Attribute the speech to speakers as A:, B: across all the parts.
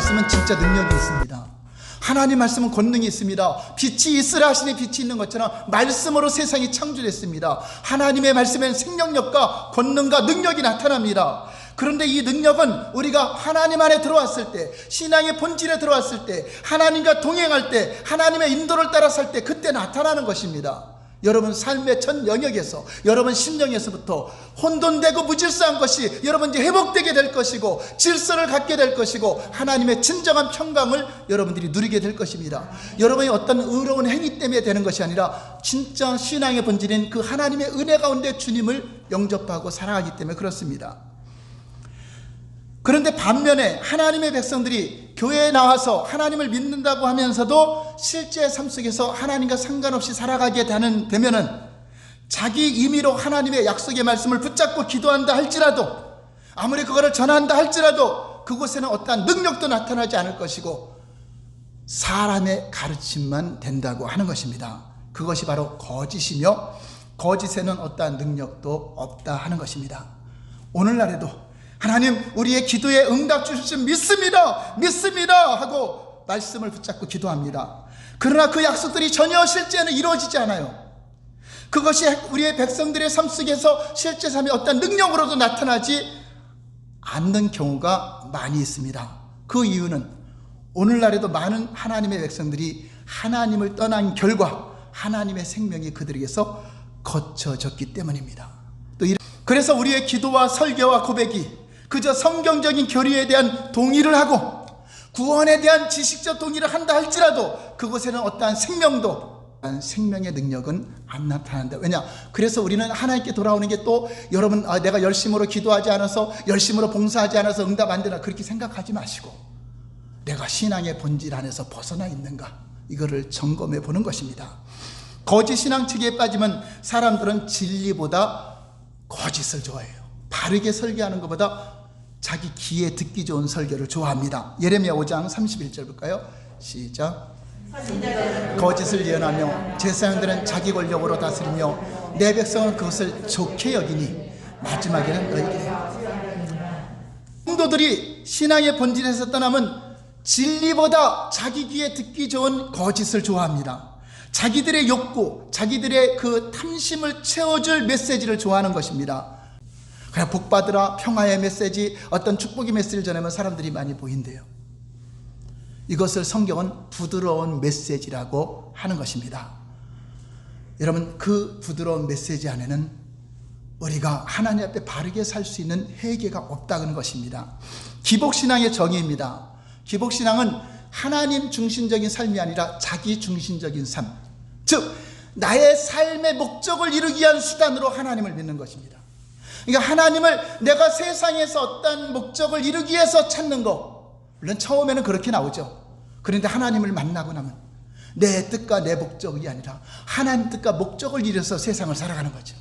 A: 말씀은 진짜 능력이 있습니다. 하나님 말씀은 권능이 있습니다. 빛이 있으라 하시니 빛이 있는 것처럼 말씀으로 세상이 창조됐습니다. 하나님의 말씀엔 생명력과 권능과 능력이 나타납니다. 그런데 이 능력은 우리가 하나님 안에 들어왔을 때, 신앙의 본질에 들어왔을 때, 하나님과 동행할 때, 하나님의 인도를 따라 살 때 그때 나타나는 것입니다. 여러분 삶의 전 영역에서, 여러분 심령에서부터 혼돈되고 무질서한 것이 여러분 이제 회복되게 될 것이고, 질서를 갖게 될 것이고, 하나님의 진정한 평강을 여러분들이 누리게 될 것입니다. 여러분이 어떤 의로운 행위 때문에 되는 것이 아니라 진짜 신앙의 본질인 그 하나님의 은혜 가운데 주님을 영접하고 살아가기 때문에 그렇습니다. 그런데 반면에 하나님의 백성들이 교회에 나와서 하나님을 믿는다고 하면서도 실제 삶 속에서 하나님과 상관없이 살아가게 되면은 자기 임의로 하나님의 약속의 말씀을 붙잡고 기도한다 할지라도, 아무리 그거를 전한다 할지라도 그곳에는 어떠한 능력도 나타나지 않을 것이고 사람의 가르침만 된다고 하는 것입니다. 그것이 바로 거짓이며 거짓에는 어떠한 능력도 없다 하는 것입니다. 오늘날에도 하나님 우리의 기도에 응답 주실 줄 믿습니다 하고 말씀을 붙잡고 기도합니다. 그러나 그 약속들이 전혀 실제는 이루어지지 않아요. 그것이 우리의 백성들의 삶 속에서 실제 삶의 어떤 능력으로도 나타나지 않는 경우가 많이 있습니다. 그 이유는 오늘날에도 많은 하나님의 백성들이 하나님을 떠난 결과 하나님의 생명이 그들에게서 거쳐졌기 때문입니다. 그래서 우리의 기도와 설교와 고백이 그저 성경적인 교리에 대한 동의를 하고 구원에 대한 지식적 동의를 한다 할지라도 그곳에는 어떠한 생명의 능력은 안 나타난다. 왜냐? 그래서 우리는 하나님께 돌아오는 게 또 여러분 내가 열심으로 기도하지 않아서, 열심으로 봉사하지 않아서 응답 안 되나 그렇게 생각하지 마시고 내가 신앙의 본질 안에서 벗어나 있는가, 이거를 점검해 보는 것입니다. 거짓 신앙 측에 빠지면 사람들은 진리보다 거짓을 좋아해요. 바르게 설교하는 것보다 자기 귀에 듣기 좋은 설교를 좋아합니다. 예레미야 5장 31절 볼까요? 시작. 거짓을 예언하며 제 사람들은 자기 권력으로 다스리며 내 백성은 그것을 좋게 여기니 마지막에는 너희에게. 성도들이 신앙의 본질에서 떠나면 진리보다 자기 귀에 듣기 좋은 거짓을 좋아합니다. 자기들의 욕구, 자기들의 그 탐심을 채워줄 메시지를 좋아하는 것입니다. 그냥 복 받으라, 평화의 메시지, 어떤 축복의 메시지를 전하면 사람들이 많이 보인대요. 이것을 성경은 부드러운 메시지라고 하는 것입니다. 여러분, 그 부드러운 메시지 안에는 우리가 하나님 앞에 바르게 살 수 있는 회개가 없다는 것입니다. 기복신앙의 정의입니다. 기복신앙은 하나님 중심적인 삶이 아니라 자기 중심적인 삶, 즉 나의 삶의 목적을 이루기 위한 수단으로 하나님을 믿는 것입니다. 그러니까 하나님을 내가 세상에서 어떤 목적을 이루기 위해서 찾는 거, 물론 처음에는 그렇게 나오죠. 그런데 하나님을 만나고 나면 내 뜻과 내 목적이 아니라 하나님 뜻과 목적을 이뤄서 세상을 살아가는 거죠.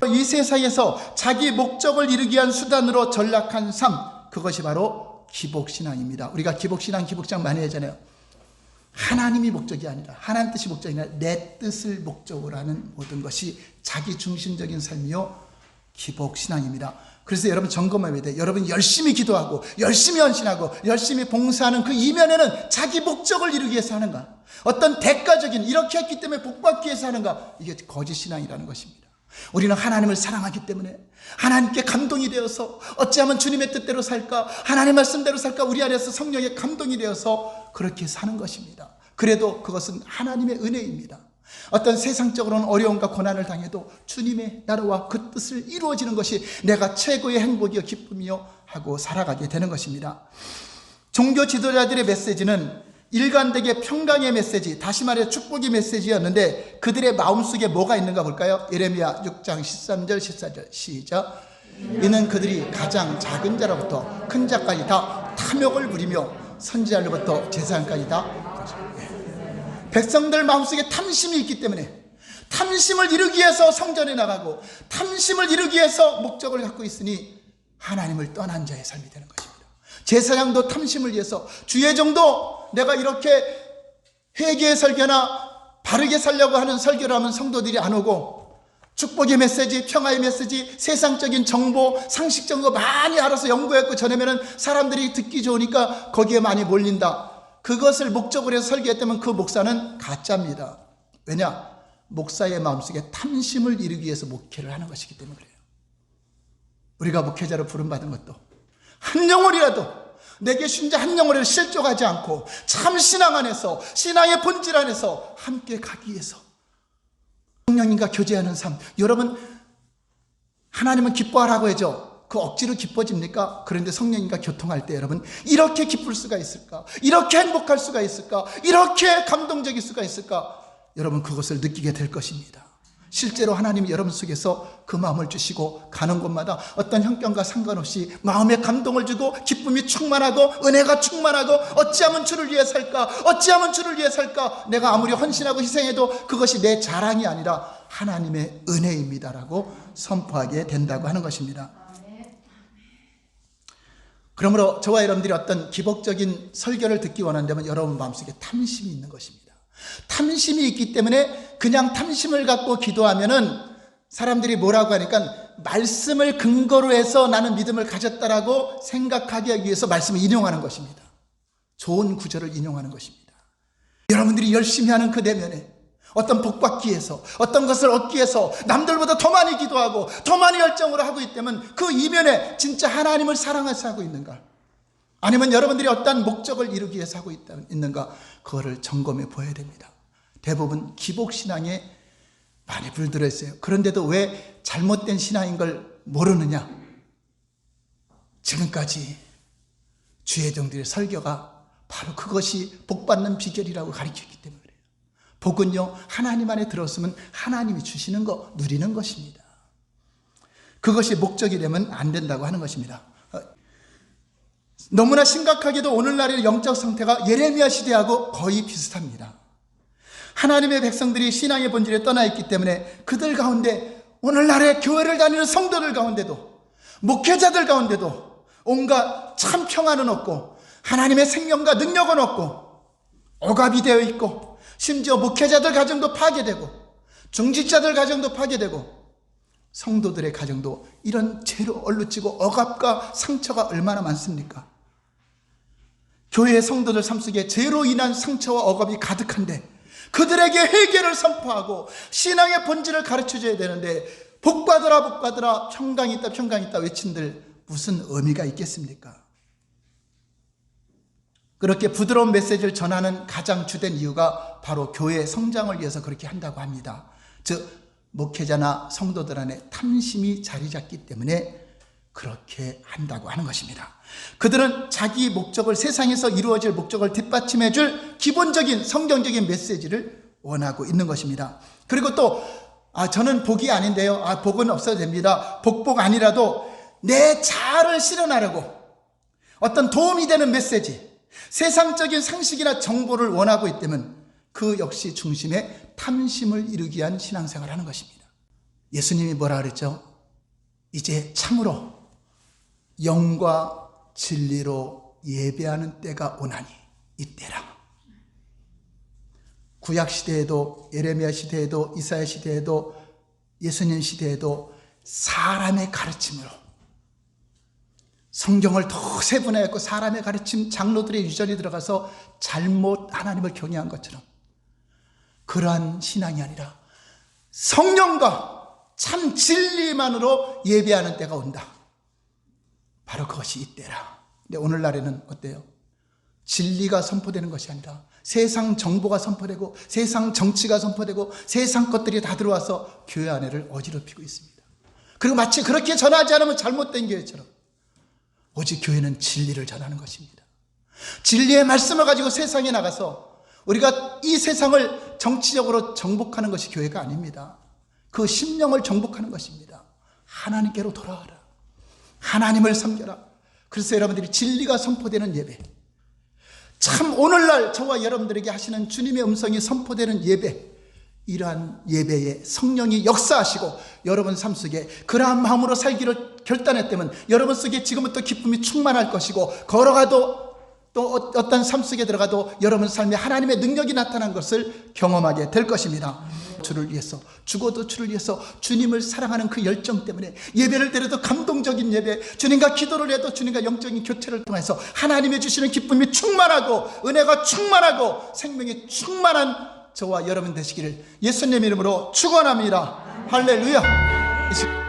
A: 이 세상에서 자기 목적을 이루기 위한 수단으로 전락한 삶, 그것이 바로 기복신앙입니다. 우리가 기복신앙, 기복장 많이 하잖아요. 하나님이 목적이 아니라, 하나님 뜻이 목적이 아니라 내 뜻을 목적으로 하는 모든 것이 자기 중심적인 삶이요 기복신앙입니다. 그래서 여러분 점검해야 돼요. 여러분 열심히 기도하고 열심히 헌신하고 열심히 봉사하는 그 이면에는 자기 목적을 이루기 위해서 하는가, 어떤 대가적인 이렇게 했기 때문에 복받기 위해서 하는가, 이게 거짓신앙이라는 것입니다. 우리는 하나님을 사랑하기 때문에 하나님께 감동이 되어서 어찌하면 주님의 뜻대로 살까, 하나님 말씀대로 살까, 우리 안에서 성령의 감동이 되어서 그렇게 사는 것입니다. 그래도 그것은 하나님의 은혜입니다. 어떤 세상적으로는 어려움과 고난을 당해도 주님의 나라와 그 뜻을 이루어지는 것이 내가 최고의 행복이요 기쁨이요 하고 살아가게 되는 것입니다. 종교 지도자들의 메시지는 일관되게 평강의 메시지, 다시 말해 축복의 메시지였는데 그들의 마음속에 뭐가 있는가 볼까요? 예레미야 6장 13절 14절 시작. 이는 그들이 가장 작은 자로부터 큰 자까지 다 탐욕을 부리며 선지자로부터 제사장까지 다, 백성들 마음속에 탐심이 있기 때문에 탐심을 이루기 위해서 성전에 나가고 탐심을 이루기 위해서 목적을 갖고 있으니 하나님을 떠난 자의 삶이 되는 것입니다. 제사장도 탐심을 위해서, 주의 종도 내가 이렇게 회개의 설교나 바르게 살려고 하는 설교를 하면 성도들이 안 오고 축복의 메시지, 평화의 메시지, 세상적인 정보, 상식적인 거 많이 알아서 연구했고 전하면은 사람들이 듣기 좋으니까 거기에 많이 몰린다. 그것을 목적으로 해서 설계했다면 그 목사는 가짜입니다. 왜냐? 목사의 마음속에 탐심을 이루기 위해서 목회를 하는 것이기 때문에 그래요. 우리가 목회자로 부름받은 것도 한 영혼이라도, 내게 신자 한 영혼을 실족하지 않고 참 신앙 안에서, 신앙의 본질 안에서 함께 가기 위해서 성령님과 교제하는 삶. 여러분, 하나님은 기뻐하라고 하죠. 그 억지로 기뻐집니까? 그런데 성령님과 교통할 때 여러분, 이렇게 기쁠 수가 있을까? 이렇게 행복할 수가 있을까? 이렇게 감동적일 수가 있을까? 여러분, 그것을 느끼게 될 것입니다. 실제로 하나님이 여러분 속에서 그 마음을 주시고 가는 곳마다 어떤 형편과 상관없이 마음에 감동을 주고 기쁨이 충만하고 은혜가 충만하고, 어찌하면 주를 위해 살까? 어찌하면 주를 위해 살까? 내가 아무리 헌신하고 희생해도 그것이 내 자랑이 아니라 하나님의 은혜입니다라고 선포하게 된다고 하는 것입니다. 그러므로 저와 여러분들이 어떤 기복적인 설교를 듣기 원한다면 여러분 마음속에 탐심이 있는 것입니다. 탐심이 있기 때문에 그냥 탐심을 갖고 기도하면은 사람들이 뭐라고 하니까 말씀을 근거로 해서 나는 믿음을 가졌다라고 생각하기 위해서 말씀을 인용하는 것입니다. 좋은 구절을 인용하는 것입니다. 여러분들이 열심히 하는 그 내면에 어떤 복받기 위해서, 어떤 것을 얻기 위해서 남들보다 더 많이 기도하고 더 많이 열정으로 하고 있다면 그 이면에 진짜 하나님을 사랑해서 하고 있는가? 아니면 여러분들이 어떤 목적을 이루기 위해서 하고 있는가? 그거를 점검해 보아야 됩니다. 대부분 기복신앙에 많이 물들어 있어요. 그런데도 왜 잘못된 신앙인 걸 모르느냐? 지금까지 주의 종들의 설교가 바로 그것이 복받는 비결이라고 가르쳤기 때문에 그래요. 복은요, 하나님 안에 들었으면 하나님이 주시는 거 누리는 것입니다. 그것이 목적이 되면 안 된다고 하는 것입니다. 너무나 심각하게도 오늘날의 영적 상태가 예레미야 시대하고 거의 비슷합니다. 하나님의 백성들이 신앙의 본질에 떠나 있기 때문에 그들 가운데, 오늘날의 교회를 다니는 성도들 가운데도, 목회자들 가운데도 온갖 참 평안은 없고 하나님의 생명과 능력은 없고 억압이 되어 있고, 심지어 목회자들 가정도 파괴되고 중직자들 가정도 파괴되고 성도들의 가정도 이런 죄로 얼룩지고 억압과 상처가 얼마나 많습니까? 교회의 성도들 삶 속에 죄로 인한 상처와 억압이 가득한데 그들에게 회개를 선포하고 신앙의 본질을 가르쳐줘야 되는데 복받으라 복받으라, 평강이 있다 평강이 있다 외친들 무슨 의미가 있겠습니까? 그렇게 부드러운 메시지를 전하는 가장 주된 이유가 바로 교회의 성장을 위해서 그렇게 한다고 합니다. 즉 목회자나 성도들 안에 탐심이 자리 잡기 때문에 그렇게 한다고 하는 것입니다. 그들은 자기 목적을, 세상에서 이루어질 목적을 뒷받침해 줄 기본적인 성경적인 메시지를 원하고 있는 것입니다. 그리고 또 저는 복이 아닌데요, 복은 없어도 됩니다. 복복 아니라도 내 자아를 실현하려고 어떤 도움이 되는 메시지, 세상적인 상식이나 정보를 원하고 있다면 그 역시 중심에 탐심을 이루기 위한 신앙생활을 하는 것입니다. 예수님이 뭐라 그랬죠? 이제 참으로 영과 진리로 예배하는 때가 오나니 이때라. 구약 시대에도, 예레미야 시대에도, 이사야 시대에도, 예수님 시대에도 사람의 가르침으로 성경을 더 세분화했고 사람의 가르침, 장로들의 유전이 들어가서 잘못 하나님을 경외한 것처럼 그러한 신앙이 아니라 성령과 참 진리만으로 예배하는 때가 온다. 바로 그것이 이때라. 근데 오늘날에는 어때요? 진리가 선포되는 것이 아니라 세상 정보가 선포되고 세상 정치가 선포되고 세상 것들이 다 들어와서 교회 안에를 어지럽히고 있습니다. 그리고 마치 그렇게 전하지 않으면 잘못된 교회처럼. 오직 교회는 진리를 전하는 것입니다. 진리의 말씀을 가지고 세상에 나가서 우리가 이 세상을 정치적으로 정복하는 것이 교회가 아닙니다. 그 심령을 정복하는 것입니다. 하나님께로 돌아와라. 하나님을 섬겨라. 그래서 여러분들이 진리가 선포되는 예배, 참 오늘날 저와 여러분들에게 하시는 주님의 음성이 선포되는 예배, 이러한 예배에 성령이 역사하시고 여러분 삶 속에 그러한 마음으로 살기를 결단했다면 여러분 속에 지금부터 기쁨이 충만할 것이고, 걸어가도 또 어떤 삶 속에 들어가도 여러분 삶에 하나님의 능력이 나타난 것을 경험하게 될 것입니다. 주를 위해서, 죽어도 주를 위해서 주님을 사랑하는 그 열정 때문에 예배를 드려도 감동적인 예배, 주님과 기도를 해도 주님과 영적인 교체를 통해서 하나님의 주시는 기쁨이 충만하고 은혜가 충만하고 생명이 충만한 저와 여러분 되시기를 예수님 이름으로 축원합니다. 할렐루야.